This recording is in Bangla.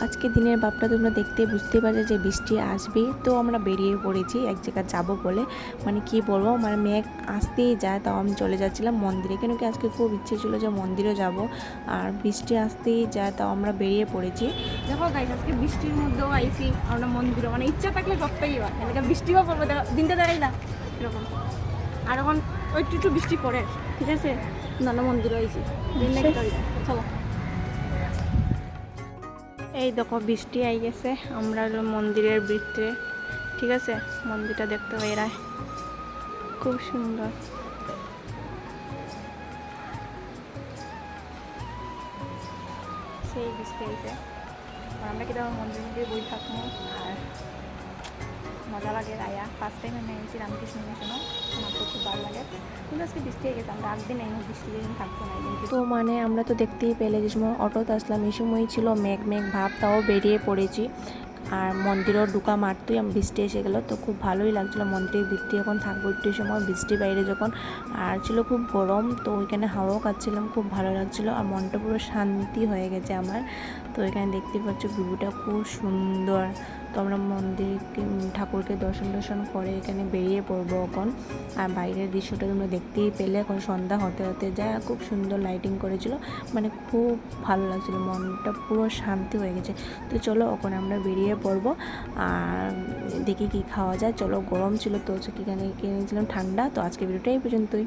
আজকে দিনের ভাবটা তোমরা দেখতে বুঝতে পারছো যে বৃষ্টি আসবে, তো আমরা বেরিয়ে পড়েছি এক জায়গায় যাব বলে। মানে কি বলবো, মানে মেঘ আসতেই যায়, তাও আমি চলে যাচ্ছিলাম মন্দিরে, কেন কি আজকে খুব ইচ্ছে ছিল যে মন্দিরে যাব। আর বৃষ্টি আসতেই যায়, তাও আমরা বেরিয়ে পড়েছি। দেখো গাইস, আজকে বৃষ্টির মধ্যেও আইছি আমরা মন্দিরে, মানে ইচ্ছা থাকলে সবটাই হয়, এলাকা বৃষ্টিও পড়বে, দিনটা দেখাই না এরকম। আর এখন ওই একটু বৃষ্টি পড়ে, ঠিক আছে, নানা মন্দিরে আইছি, দিন দেখতে চলো। এই দেখো বৃষ্টি আই গেছে, আমরা হলো মন্দিরের ভিতরে, ঠিক আছে, মন্দিরটা দেখতে এরাই খুব সুন্দর। সেই বৃষ্টি আইছে, আমরা কি তখন মন্দিরের মধ্যে বই থাকবো, আর মজা লাগে। রায়া ফার্স্ট টাইম আমি এসেছি রামকৃষ্ণ মিশনে, আমার তো খুব ভালো লাগে। কিন্তু আজকে বৃষ্টি হয়ে গেছে, আমরা একদিন এই বৃষ্টি যেদিন থাকবো না কিন্তু। তো মানে আমরা তো দেখতেই পেলে যে সময় অটোতে আসলাম এই সময়ই ছিল মেঘ মেঘ ভাব, তাও বেরিয়ে পড়েছি। আর মন্দিরেও ঢুকা মারতেই বৃষ্টি এসে গেলো, তো খুব ভালোই লাগছিলো মন্দিরের ভিতরে এখন থাকবো একটু সময়, বৃষ্টি বাইরে যখন। আর ছিল খুব গরম, তো ওইখানে হাওয়াও খাচ্ছিলাম, খুব ভালো লাগছিলো, আর মনটা পুরো শান্তি হয়ে গেছে আমার। তো এখানে দেখতে পাচ্ছ ভিউটা খুব সুন্দর। তো আমরা মন্দির ঠাকুরকে দর্শন করে এখানে বেরিয়ে পড়বো এখন। আর বাইরের দৃশ্যটা তোমরা দেখতেই পেলে, এখন সন্ধ্যা হতে হতে যায়, খুব সুন্দর লাইটিং করেছিল, মানে খুব ভালো লাগছিলো, মনটা পুরো শান্তি হয়ে গেছে। তো চলো এখন আমরা বেরিয়ে পড়বো, আর দেখি কি খাওয়া যায়। চলো, গরম ছিল তো কিনে কিনেছিলাম ঠান্ডা। তো আজকে ভিডিওটা এই পর্যন্তই।